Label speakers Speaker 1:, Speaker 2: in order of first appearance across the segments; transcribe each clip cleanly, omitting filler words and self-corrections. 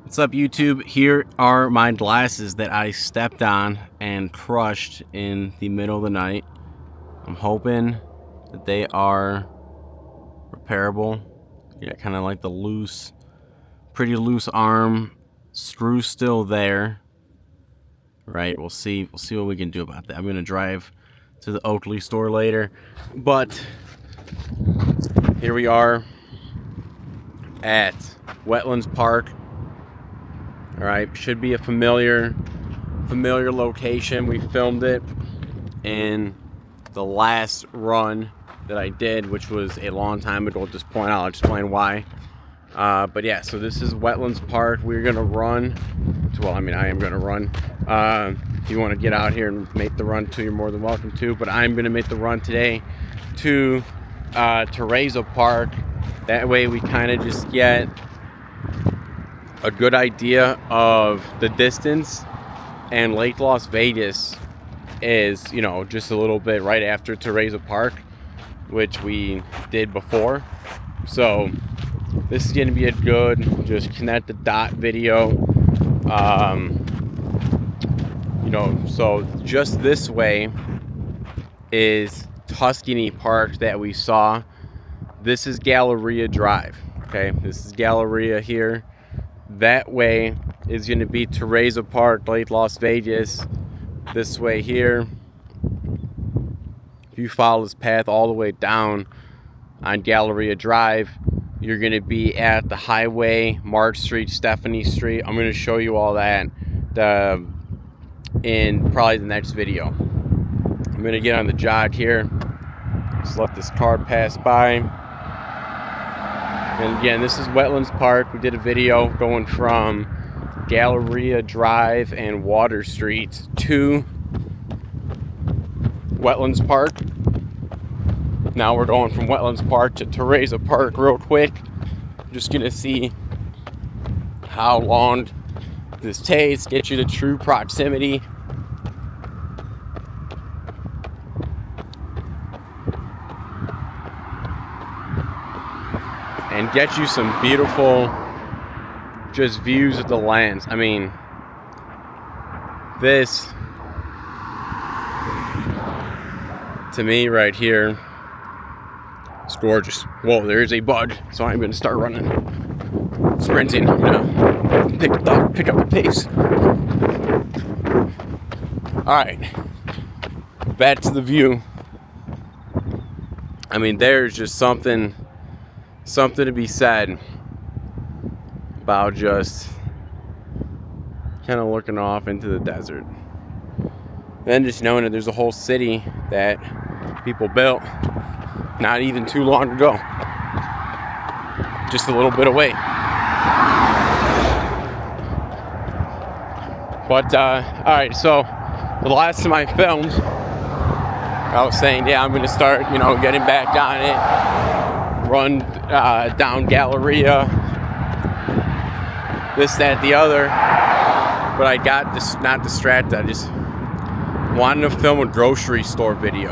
Speaker 1: What's up, YouTube? Here are my glasses that I stepped on and crushed in the middle of the night. I'm hoping that they are repairable. Yeah, kind of like the pretty loose arm screw still there. Right, we'll see what we can do about that. I'm gonna drive to the Oakley store later, but here we are at Wetlands Park. All right, should be a familiar location. We filmed it in the last run that I did, which was a long time ago at this point. I'll explain why. But yeah, so this is Wetlands Park. We're gonna run. Well, I mean, I am gonna run. If you want to get out here and make the run too, you're more than welcome to. But I'm gonna make the run today to Terrazza Park. That way, we kind of just get a good idea of the distance. And Lake Las Vegas is, you know, just a little bit right after Terrazza Park, which we did before. So this is going to be a good just connect the dot video. You know, so just this way is Tuscany Park that we saw. This is Galleria Drive. Okay, this is Galleria here. That way is going to be Terrazza Park, Lake Las Vegas. This way here, if you follow this path all the way down on Galleria Drive, you're going to be at the highway, Mark Street, Stephanie Street. I'm going to show you all that in probably the next video. I'm going to get on the jog here. Just let this car pass by. And again, this is Wetlands Park. We did a video going from Galleria Drive and Water Street to Wetlands Park. Now we're going from Wetlands Park to Terrazza Park real quick. Just gonna see how long this takes, get you the true proximity. And get you some beautiful just views of the lands. I mean, this to me right here, it's gorgeous. Whoa, there's a bug, so I'm gonna start running, sprinting. I'm gonna pick up the pace. All right, back to the view. I mean, there's just something to be said about just kind of looking off into the desert. Then just knowing that there's a whole city that people built not even too long ago, just a little bit away. But all right, so the last time I filmed, I was saying, yeah, I'm gonna start, you know, getting back on it, run down Galleria, this, that, the other. But I got not distracted. I just wanted to film a grocery store video,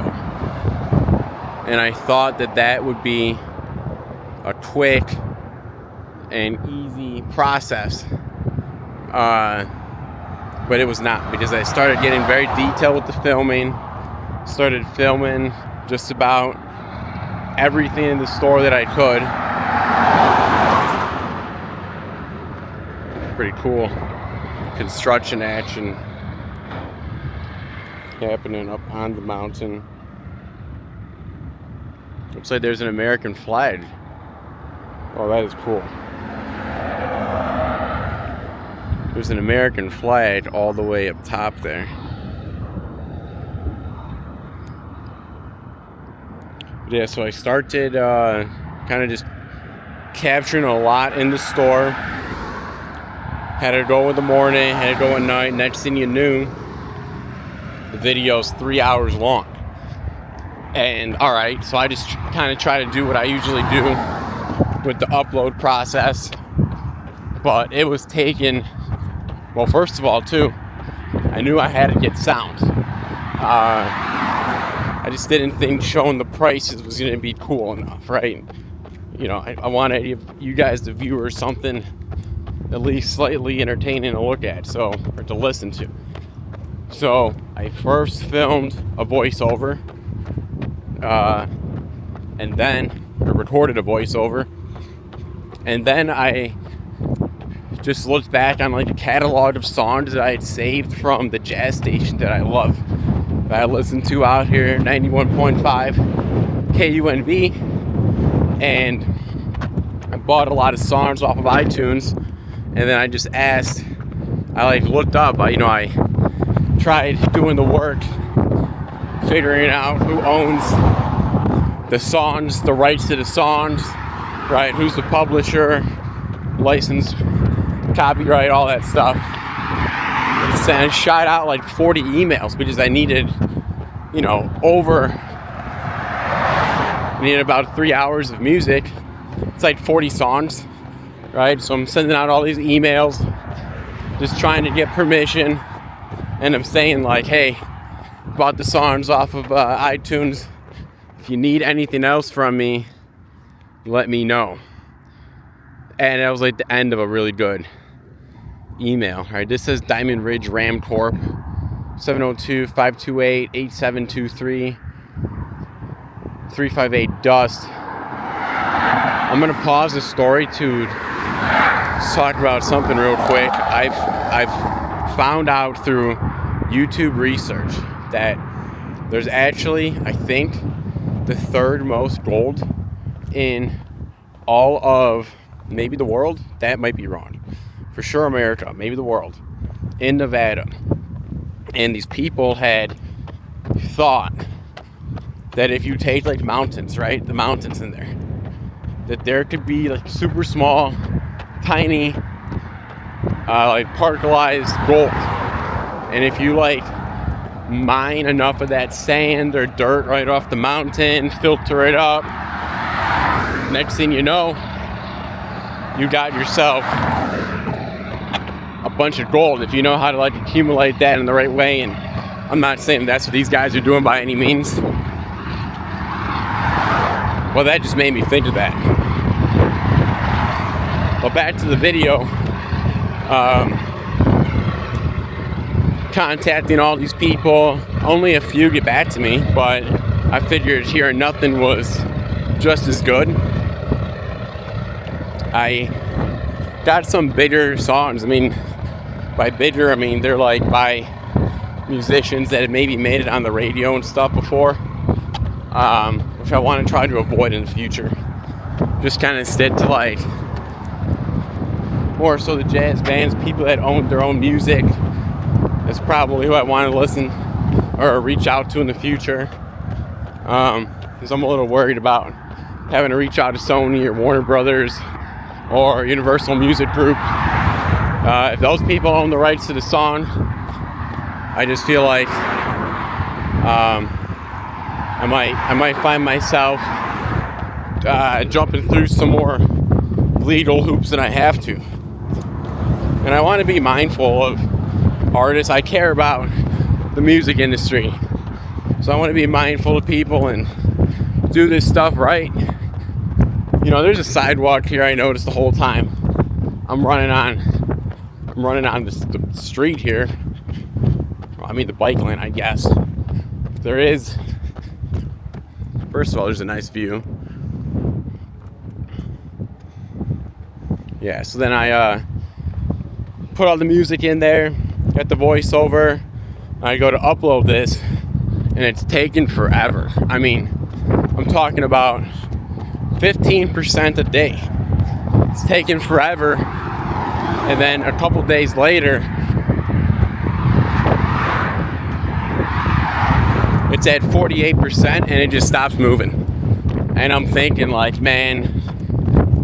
Speaker 1: and I thought that would be a quick and easy process, but it was not, because I started getting very detailed with the filming. Started filming just about everything in the store that I could. Pretty cool construction action happening up on the mountain. Looks like there's an American flag. Oh, that is cool. There's an American flag all the way up top there. Yeah, so I started kind of just capturing a lot in the store. Had to go in the morning, had to go at night. Next thing you knew, the video's 3 hours long. And all right, so I just kind of try to do what I usually do with the upload process. But it was taking, well, first of all, too, I knew I had to get sound. I just didn't think showing the prices was going to be cool enough, right? You know, I wanted you guys, the viewers, something at least slightly entertaining to look at, or to listen to. So I first filmed a voiceover, and then I recorded a voiceover, and then I just looked back on like a catalog of songs that I had saved from the jazz station that I love, that I listen to out here, 91.5 KUNV, and I bought a lot of songs off of iTunes, and then I just asked, I looked up, I tried doing the work, figuring out who owns the songs, the rights to the songs, right? Who's the publisher, license, copyright, all that stuff. And I shot out like 40 emails because I needed, I needed about 3 hours of music. It's like 40 songs, right? So I'm sending out all these emails, just trying to get permission. And I'm saying like, hey, bought the songs off of iTunes. If you need anything else from me, let me know. And that was like the end of a really good email, right? This says Diamond Ridge Ram Corp, 702-528-8723, 358 Dust. I'm gonna pause the story to talk about something real quick. I've found out through YouTube research that there's actually, I think, the third most gold in all of maybe the world. That might be wrong. For sure America, maybe the world, in Nevada. And these people had thought that if you take like mountains, right, the mountains in there, that there could be like super small, tiny, like particleized gold. And if you like mine enough of that sand or dirt right off the mountain, filter it up, next thing you know, you got yourself a bunch of gold, if you know how to like accumulate that in the right way. And I'm not saying that's what these guys are doing by any means. Well, that just made me think of that. But back to the video. Contacting all these people. Only a few get back to me, but I figured hearing nothing was just as good. I got some bigger songs. I mean, by bigger, I mean they're like by musicians that had maybe made it on the radio and stuff before, which I want to try to avoid in the future. Just kind of stick to like more so the jazz bands, people that own their own music. That's probably who I want to listen or reach out to in the future, because I'm a little worried about having to reach out to Sony or Warner Brothers or Universal Music Group. If those people own the rights to the song, I just feel like I might find myself jumping through some more legal hoops than I have to. And I want to be mindful of artists. I care about the music industry, so I want to be mindful of people and do this stuff right. There's a sidewalk here I noticed the whole time. I'm running on the street here. I mean the bike lane, I guess. There is. First of all, there's a nice view. Yeah, so then I put all the music in there, got the voiceover. I go to upload this, and it's taken forever. I mean, I'm talking about 15% a day. It's taken forever. And then a couple days later, it's at 48% and it just stops moving. And I'm thinking like, man,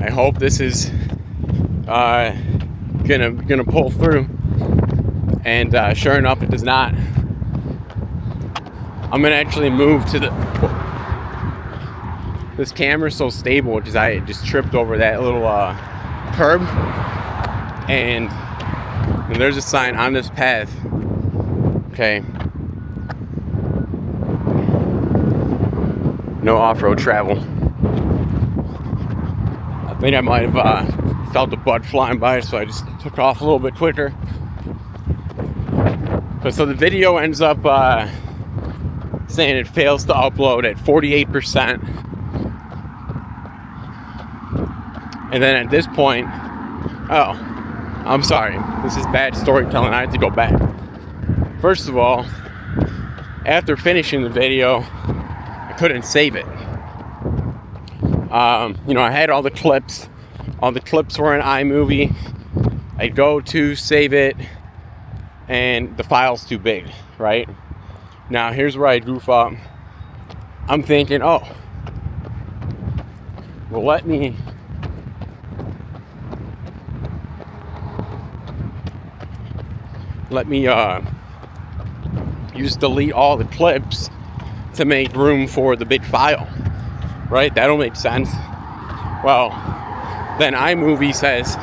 Speaker 1: I hope this is gonna pull through. And sure enough, it does not. I'm gonna actually move to this camera's so stable because I just tripped over that little curb, and there's a sign on this path. Okay, no off-road travel. I think I might have felt the bud flying by, so I just took off a little bit quicker. But so the video ends up saying it fails to upload at 48%. And then at this point, oh, I'm sorry, this is bad storytelling, I have to go back. First of all, after finishing the video, I couldn't save it. I had all the clips were in iMovie. I go to save it, and the file's too big, right? Now, here's where I goof up. I'm thinking, oh, well, let me just delete all the clips to make room for the big file, right? That'll make sense. Well, then iMovie says,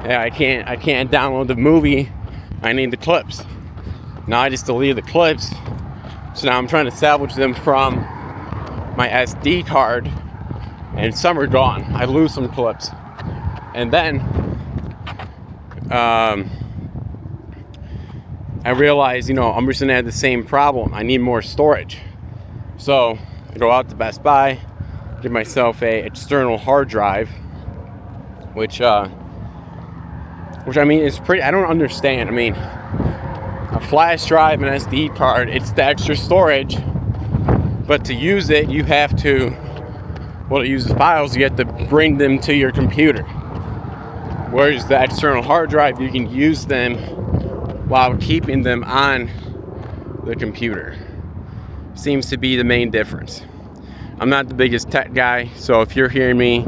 Speaker 1: yeah, I can't download the movie. I need the clips. Now I just deleted the clips. So now I'm trying to salvage them from my SD card, and some are gone. I lose some clips. And then I realized, I'm just gonna have the same problem. I need more storage. So I go out to Best Buy, get myself a external hard drive, which I mean is pretty. I don't understand. I mean, a flash drive and SD card, it's the extra storage, but to use it, you have to, to use the files, you have to bring them to your computer. Whereas the external hard drive, you can use them while keeping them on the computer. Seems to be the main difference. I'm not the biggest tech guy, so if you're hearing me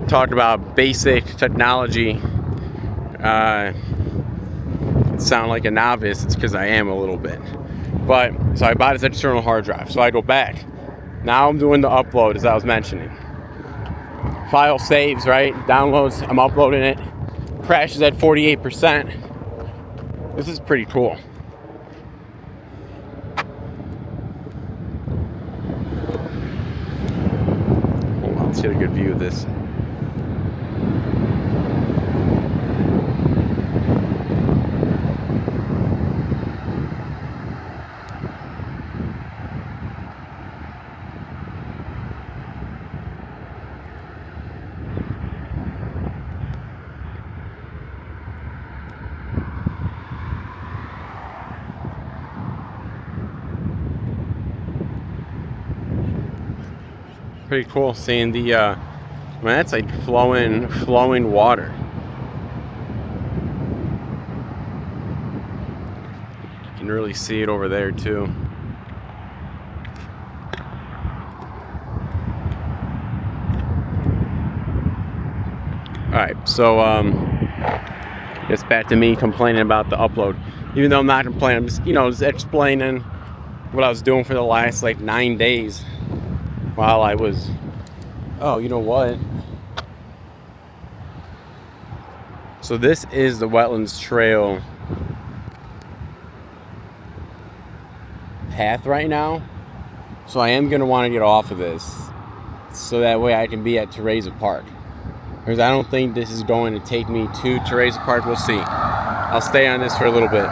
Speaker 1: talk about basic technology, sound like a novice, it's because I am a little bit. But so I bought this external hard drive, so I go back. Now I'm doing the upload, as I was mentioning. File saves, right? Downloads, I'm uploading it. Crashes at 48%. This is pretty cool. Hold on, let's get a good view of this. Pretty cool seeing the that's like flowing water. You can really see it over there too. Alright, so it's back to me complaining about the upload. Even though I'm not complaining, I'm just, just explaining what I was doing for the last 9 days. While I was, oh, you know what? So this is the Wetlands Trail path right now. So I am gonna want to get off of this, so that way I can be at Terrazza Park. Because I don't think this is going to take me to Terrazza Park. We'll see. I'll stay on this for a little bit.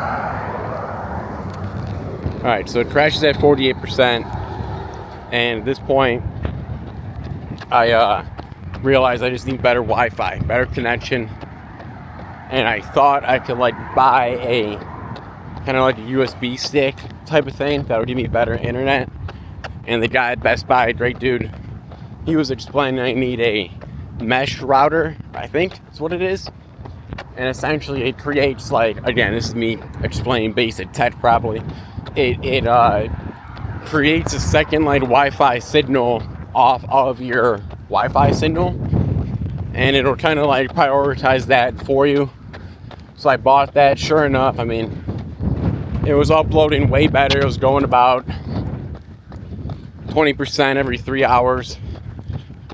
Speaker 1: All right, so it crashes at 48%. And at this point, I realized I just need better Wi-Fi, better connection. And I thought I could buy a kind of a USB stick type of thing that would give me better internet. And the guy at Best Buy, great dude, he was explaining I need a mesh router, I think is what it is. And essentially it creates again, this is me explaining basic tech probably. It creates a second Wi-Fi signal off of your Wi-Fi signal, and it'll kind of prioritize that for you. So I bought that. Sure enough, I mean, it was uploading way better. It was going about 20% every 3 hours,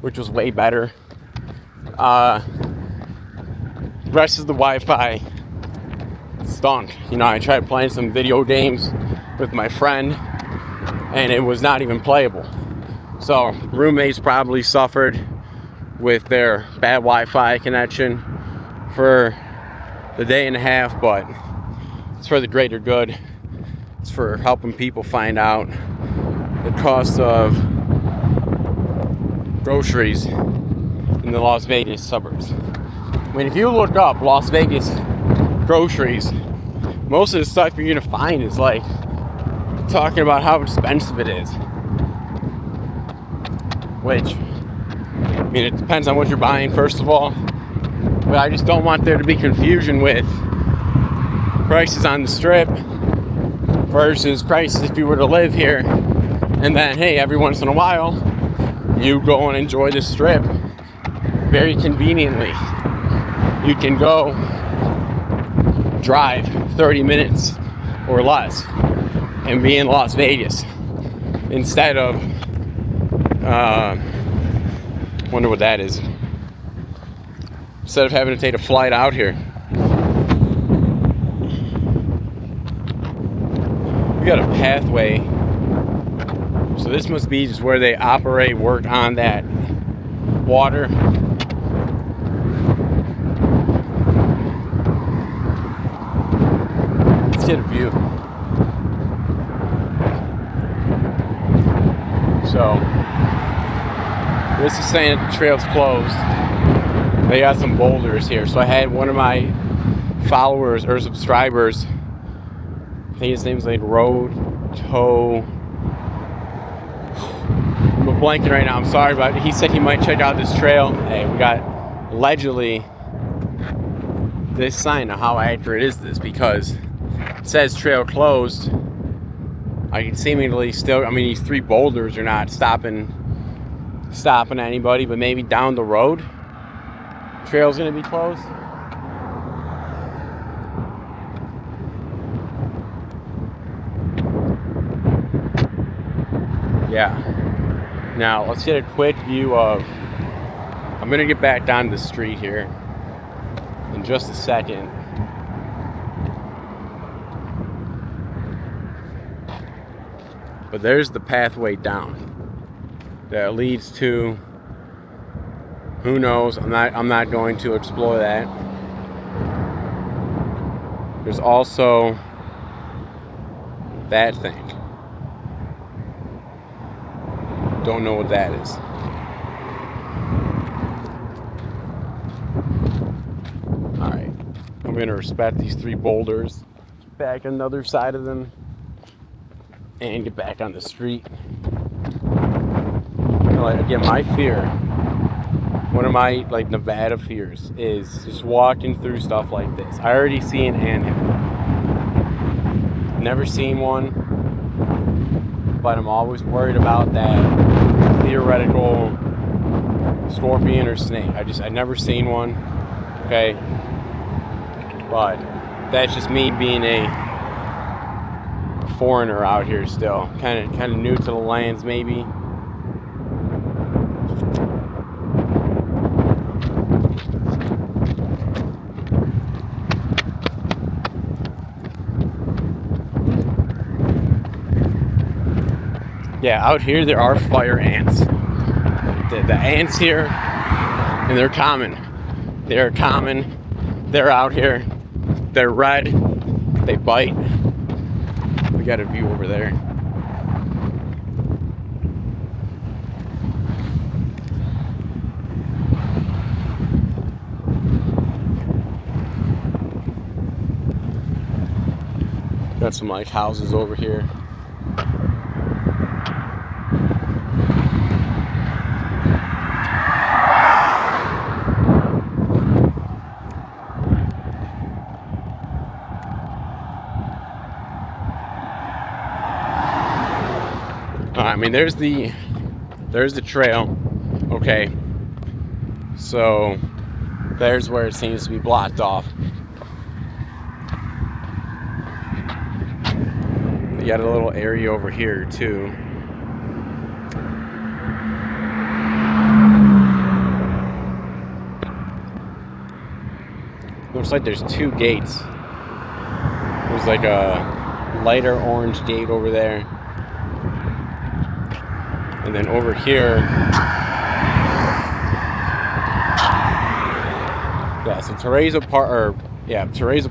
Speaker 1: which was way better. Rest of the Wi-Fi stunk. I tried playing some video games with my friend, and it was not even playable. So roommates probably suffered with their bad Wi-Fi connection. for the day and a half, but it's for the greater good. It's for helping people find out the cost of groceries in the Las Vegas suburbs. I mean, if you look up Las Vegas groceries, most of the stuff you're gonna find is like talking about how expensive it is. Which, I mean, it depends on what you're buying, first of all. But I just don't want there to be confusion with prices on the strip versus prices if you were to live here. And then, hey, every once in a while, you go and enjoy the strip very conveniently. You can go drive 30 minutes or less and be in Las Vegas instead of wonder what that is. Instead of having to take a flight out here. We got a pathway. So this must be just where they work on that water. Let's get a view. So this is saying that the trail's closed. They got some boulders here. So I had one of my followers or subscribers, I think his name's like Road Toe. I'm blanking right now, I'm sorry, but he said he might check out this trail. Hey, we got allegedly this sign. Now, how accurate is this? Because it says trail closed. I can seemingly still, I mean, these 3 boulders are not stopping anybody, but maybe down the road trail's gonna be closed. Yeah. Now let's get a quick view of, I'm gonna get back down the street here in just a second. But there's the pathway down that leads to, who knows? I'm not going to explore that. There's also that thing. Don't know what that is. Alright. I'm gonna respect these 3 boulders. Back on the other side of them. And get back on the street. Again, my fear, one of my like Nevada fears, is just walking through stuff like this. I already see an anthill. Never seen one, but I'm always worried about that theoretical scorpion or snake. I never seen one. Okay, but that's just me being a foreigner out here still, kind of new to the lands maybe. Yeah, out here there are fire ants. The ants here, and they're common. They're common. They're out here. They're red. They bite. We got a view over there. Got some like houses over here. I mean, there's the trail. Okay, so there's where it seems to be blocked off. You got a little area over here too. Looks like there's 2 gates. There's like a lighter orange gate over there. And then over here, Yeah, so Terrazza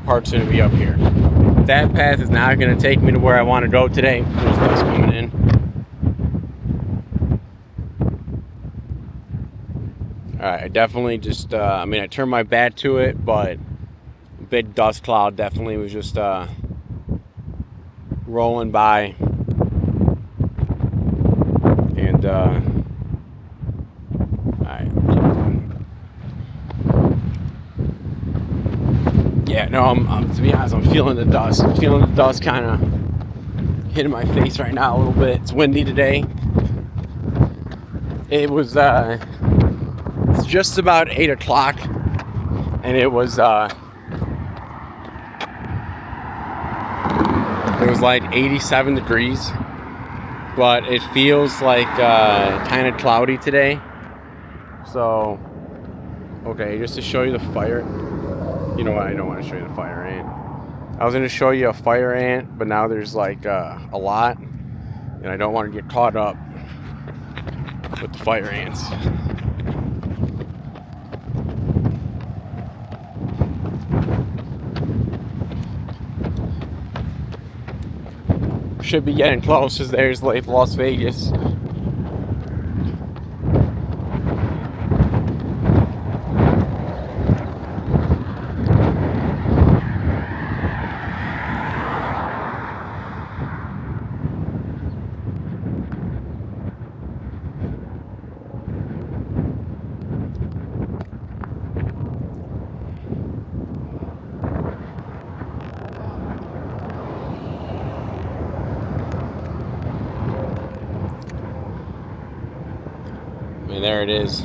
Speaker 1: Park's gonna be up here. That path is not gonna take me to where I want to go today. There's dust coming in. Alright, I definitely just, I turned my back to it, but a big dust cloud definitely was just rolling by. And, alright. Yeah, no, I'm to be honest, I'm feeling the dust. I'm feeling the dust kind of hitting my face right now a little bit. It's windy today. It was, it's just about 8 o'clock, and it was like 87 degrees, but it feels like kind of cloudy today. So, okay, just to show you the fire. You know what? I don't want to show you the fire ant. I was going to show you a fire ant, but now there's like a lot, and I don't want to get caught up with the fire ants. Should be getting close, because there's like Las Vegas. There it is.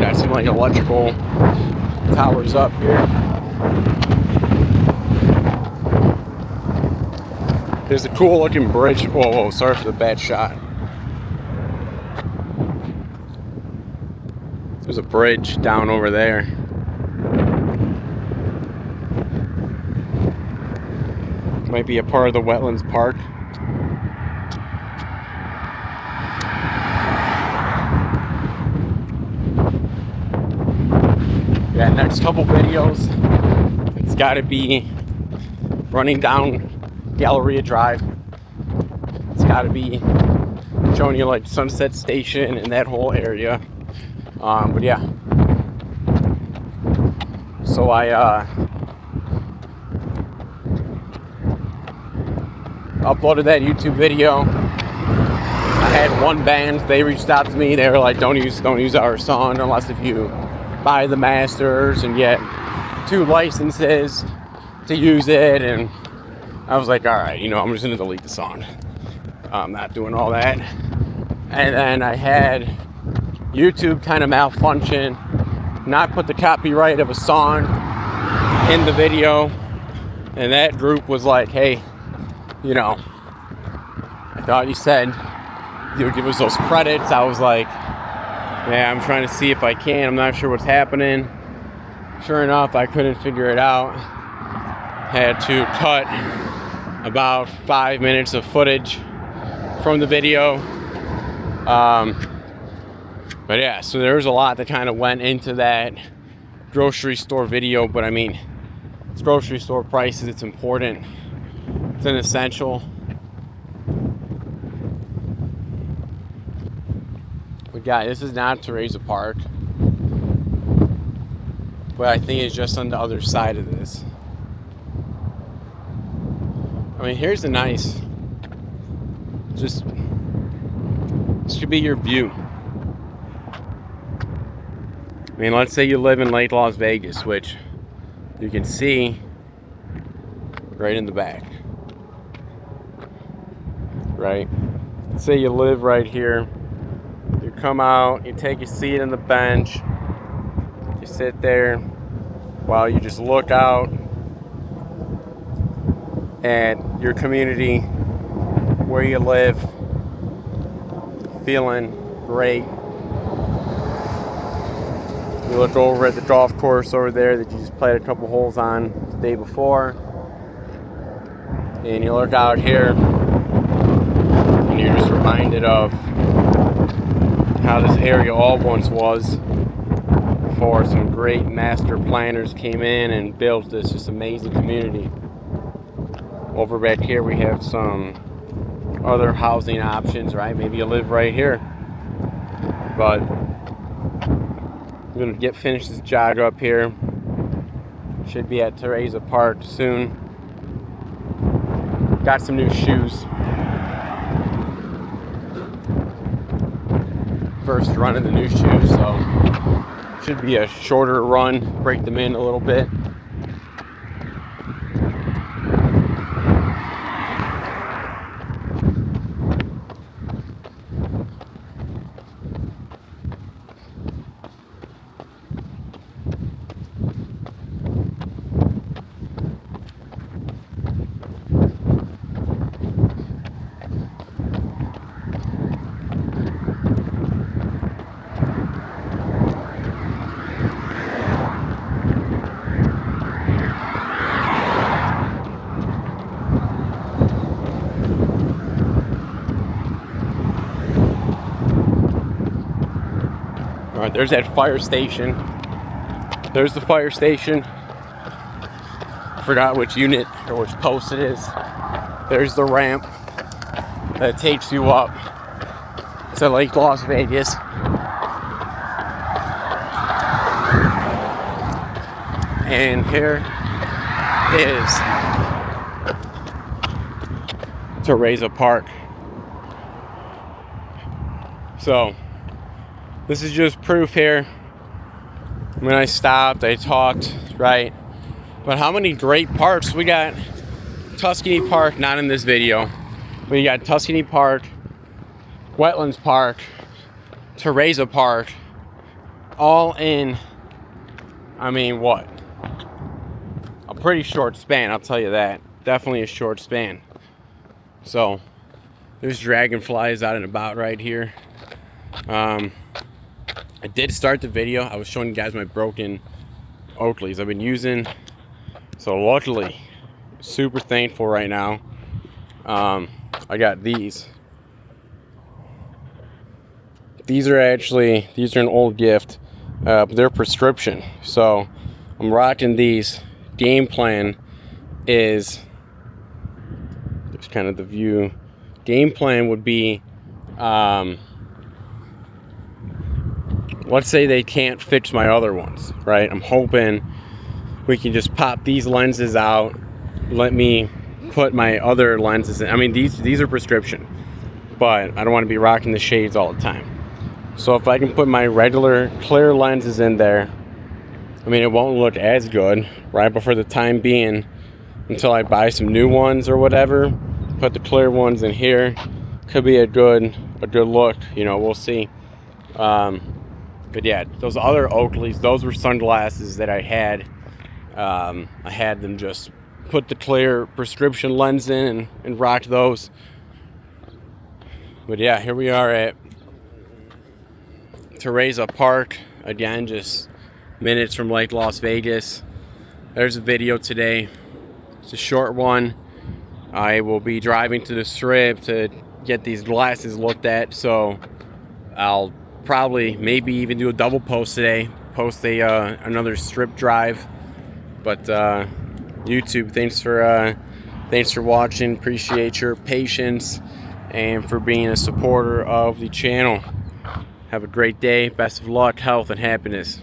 Speaker 1: Got some like electrical towers up here. There's a cool looking bridge. Whoa, sorry for the bad shot. There's a bridge down over there. Might be a part of the Wetlands Park. Yeah, next couple videos, it's got to be running down Galleria Drive. It's got to be showing you like Sunset Station and that whole area. But yeah, so I uploaded that YouTube video. I had one band, they reached out to me. They were like, don't use our song unless if you buy the masters and get 2 licenses to use it. And I was like, all right, I'm just gonna delete the song. I'm not doing all that. And then I had YouTube kind of malfunction, not put the copyright of a song in the video, and that group was like, hey, I thought you said you would give us those credits. I was like, yeah, I'm trying to see if I can. I'm not sure what's happening. Sure enough, I couldn't figure it out. Had to cut about 5 minutes of footage from the video. But yeah, so there was a lot that kind of went into that grocery store video. But I mean, it's grocery store prices. It's important. It's an essential. But guys, this is not Terrazza Park, but I think it's just on the other side of this. I mean, here's a nice, this should be your view. I mean, let's say you live in Lake Las Vegas, which you can see right in the back, right? Let's say you live right here. You come out, you take a seat on the bench, you sit there while you just look out at your community, where you live, feeling great. You look over at the golf course over there that you just played a couple holes on. day before. And you look out here and you're just reminded of how this area all once was before some great master planners came in and built this just amazing community. Over back here we have some other housing options, right? Maybe you live right here. But I'm gonna finish this jog up here. Should be at Terrazza Park soon. Got some new shoes. First run of the new shoes, so should be a shorter run. Break them in a little bit. Alright, there's that fire station. There's the fire station. Forgot which unit or which post it is. There's the ramp that takes you up to Lake Las Vegas. And here is Terrazza Park. So this is just proof here. When I stopped, I talked, right? But how many great parks we got? Tuscany Park, not in this video. We got Tuscany Park, Wetlands Park, Terrazza Park, all in, I mean, what? A pretty short span, I'll tell you that. Definitely a short span. So, there's dragonflies out and about right here. I did start the video. I was showing you guys my broken Oakleys I've been using. So luckily, super thankful right now. I got these. These are an old gift. But they're prescription. So I'm rocking these. Game plan is, there's kind of the view. Game plan would be, let's say they can't fix my other ones, right? I'm hoping we can just pop these lenses out, let me put my other lenses in. I mean, these are prescription, but I don't want to be rocking the shades all the time. So if I can put my regular clear lenses in there, I mean, it won't look as good, right? But for the time being, until I buy some new ones or whatever, put the clear ones in here. Could be a good look, you know, we'll see. But yeah, those other Oakleys, those were sunglasses that I had. I had them just put the clear prescription lens in and rock those. But yeah, here we are at Terrazza Park. Again, just minutes from Lake Las Vegas. There's a video today. It's a short one. I will be driving to the Strip to get these glasses looked at, so I'll probably maybe even do a double post today. Post another Strip drive. But YouTube, thanks for watching. Appreciate your patience and for being a supporter of the channel. Have a great day. Best of luck, health, and happiness.